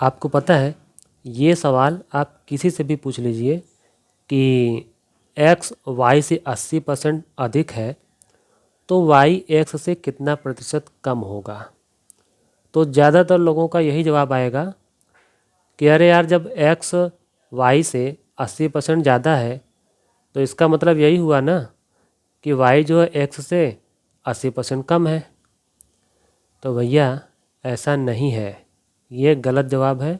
आपको पता है ये सवाल आप किसी से भी पूछ लीजिए कि x y से 80% अधिक है तो y x से कितना प्रतिशत कम होगा। तो ज़्यादातर लोगों का यही जवाब आएगा कि अरे यार, जब x y से 80% ज़्यादा है तो इसका मतलब यही हुआ ना कि y जो है x से 80% कम है। तो भैया ऐसा नहीं है, ये गलत जवाब है।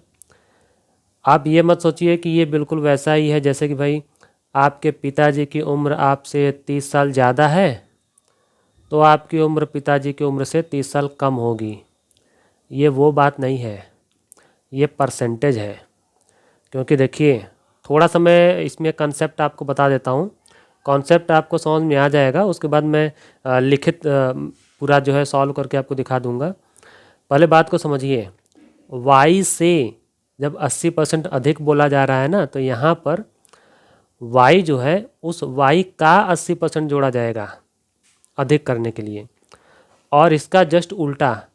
आप ये मत सोचिए कि ये बिल्कुल वैसा ही है जैसे कि भाई आपके पिताजी की उम्र आपसे 30 साल ज़्यादा है तो आपकी उम्र पिताजी की उम्र से 30 साल कम होगी। ये वो बात नहीं है, ये परसेंटेज है। क्योंकि देखिए, थोड़ा सा मैं इसमें कंसेप्ट आपको बता देता हूँ। कॉन्सेप्ट आपको समझ में आ जाएगा, उसके बाद मैं लिखित पूरा जो है सॉल्व करके आपको दिखा दूँगा। पहले बात को समझिए, y से जब 80% अधिक बोला जा रहा है ना, तो यहाँ पर y जो है उस y का 80% जोड़ा जाएगा अधिक करने के लिए। और इसका जस्ट उल्टा,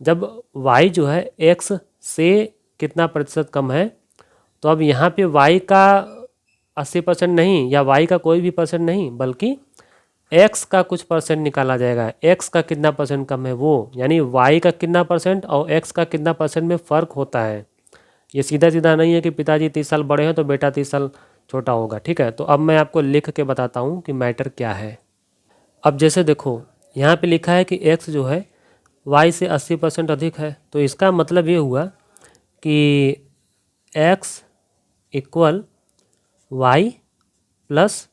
जब y जो है x से कितना प्रतिशत कम है तो अब यहाँ पे y का 80% नहीं या y का कोई भी परसेंट नहीं बल्कि x का कुछ परसेंट निकाला जाएगा। x का कितना परसेंट कम है वो, यानी y का कितना परसेंट और x का कितना परसेंट में फ़र्क होता है। ये सीधा सीधा नहीं है कि पिताजी 30 साल बड़े हैं तो बेटा 30 साल छोटा होगा। ठीक है, तो अब मैं आपको लिख के बताता हूँ कि मैटर क्या है। अब जैसे देखो, यहाँ पे लिखा है कि x जो है y से 80% अधिक है, तो इसका मतलब ये हुआ कि x equal y plus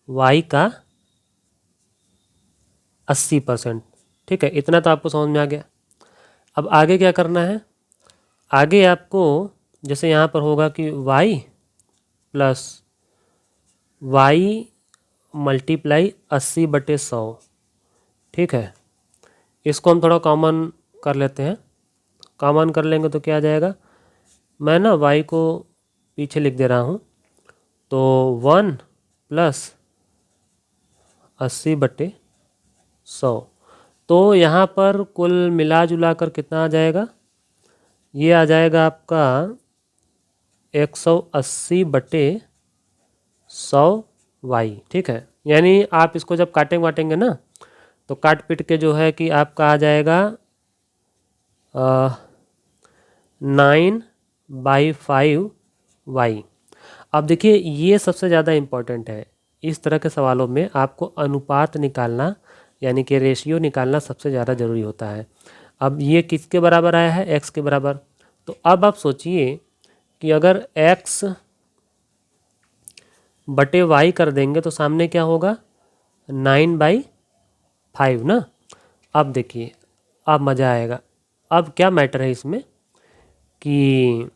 y का 80%। ठीक है, इतना तो आपको समझ में आ गया। अब आगे क्या करना है, आगे आपको जैसे यहाँ पर होगा कि y प्लस y मल्टीप्लाई 80/100। ठीक है, इसको हम थोड़ा कॉमन कर लेते हैं। कॉमन कर लेंगे तो क्या आ जाएगा, मैं ना y को पीछे लिख दे रहा हूँ, तो 1 प्लस 80/100। तो यहाँ पर कुल मिला जुला कर कितना आ जाएगा, ये आ जाएगा आपका 180/100y। ठीक है, यानी आप इसको जब काटेंगे वाटेंगे ना तो काट पीट के जो है कि आपका आ जाएगा 9/5y। अब देखिए, ये सबसे ज़्यादा इम्पॉर्टेंट है। इस तरह के सवालों में आपको अनुपात निकालना यानी कि रेशियो निकालना सबसे ज़्यादा ज़रूरी होता है। अब ये किसके बराबर आया है, x के बराबर। तो अब आप सोचिए कि अगर x बटे y कर देंगे तो सामने क्या होगा, 9/5 ना। अब देखिए, अब मज़ा आएगा। अब क्या मैटर है इसमें कि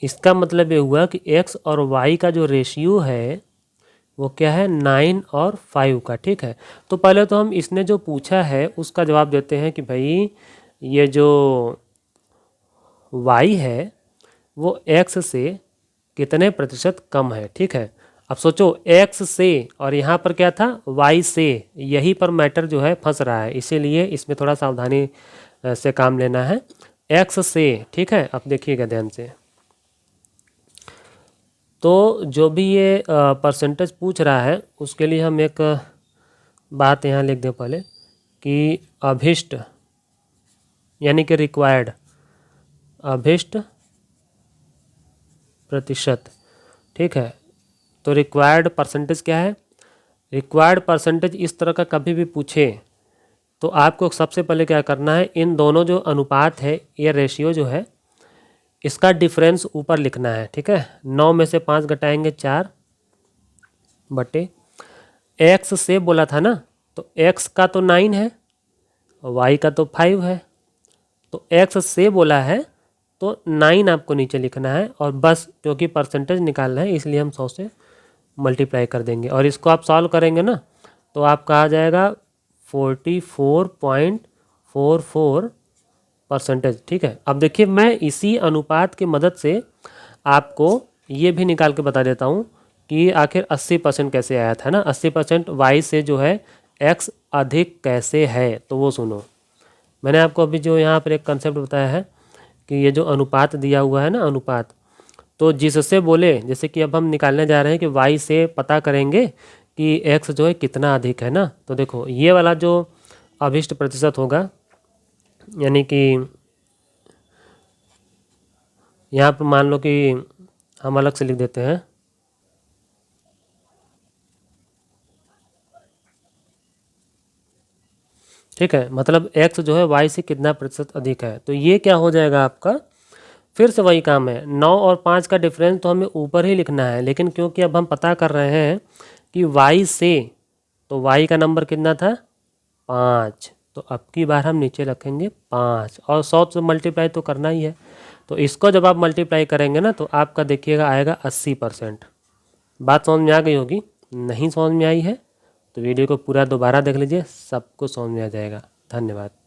इसका मतलब ये हुआ कि x और y का जो रेशियो है वो क्या है, 9 और 5 का। ठीक है, तो पहले तो हम इसने जो पूछा है उसका जवाब देते हैं कि भाई ये जो y है वो x से कितने प्रतिशत कम है। ठीक है, अब सोचो x से और यहाँ पर क्या था, y से, यही पर मैटर जो है फंस रहा है, इसीलिए इसमें थोड़ा सावधानी से काम लेना है। x से, ठीक है, अब देखिएगा ध्यान से। तो जो भी ये परसेंटेज पूछ रहा है उसके लिए हम एक बात यहाँ लिख दें पहले कि अभीष्ट यानी कि रिक्वायर्ड, अभीष्ट प्रतिशत। ठीक है, तो रिक्वायर्ड परसेंटेज क्या है, रिक्वायर्ड परसेंटेज इस तरह का कभी भी पूछे तो आपको सबसे पहले क्या करना है, इन दोनों जो अनुपात है, ये रेशियो जो है, इसका डिफरेंस ऊपर लिखना है। ठीक है, 9 में से 5 घटाएंगे 4 बटे x से बोला था ना, तो x का तो 9 है, y का तो 5 है, तो x से बोला है तो 9 आपको नीचे लिखना है और बस, क्योंकि परसेंटेज निकालना है इसलिए हम 100 से मल्टीप्लाई कर देंगे और इसको आप सॉल्व करेंगे ना तो आपका आ जाएगा 44.44%। ठीक है, अब देखिए, मैं इसी अनुपात की मदद से आपको ये भी निकाल के बता देता हूँ कि आखिर 80% कैसे आया था ना। 80% y से जो है x अधिक कैसे है, तो वो सुनो। मैंने आपको अभी जो यहाँ पर एक कंसेप्ट बताया है कि ये जो अनुपात दिया हुआ है ना, अनुपात, तो जिससे बोले, जैसे कि अब हम निकालने जा रहे हैं कि y से पता करेंगे कि x जो है कितना अधिक है ना, तो देखो ये वाला जो अभिष्ट प्रतिशत होगा, यानी कि यहाँ पर मान लो कि हम अलग से लिख देते हैं, ठीक है, मतलब x जो है y से कितना प्रतिशत अधिक है, तो ये क्या हो जाएगा आपका, फिर से वही काम है, 9 और 5 का डिफरेंस तो हमें ऊपर ही लिखना है, लेकिन क्योंकि अब हम पता कर रहे हैं कि y से, तो y का नंबर कितना था 5, तो अब की बार हम नीचे रखेंगे 5 और 100 से मल्टीप्लाई तो करना ही है, तो इसको जब आप मल्टीप्लाई करेंगे ना तो आपका देखिएगा आएगा 80%। बात समझ में आ गई होगी, नहीं समझ में आई है तो वीडियो को पूरा दोबारा देख लीजिए, सबको समझ में आ जाएगा। धन्यवाद।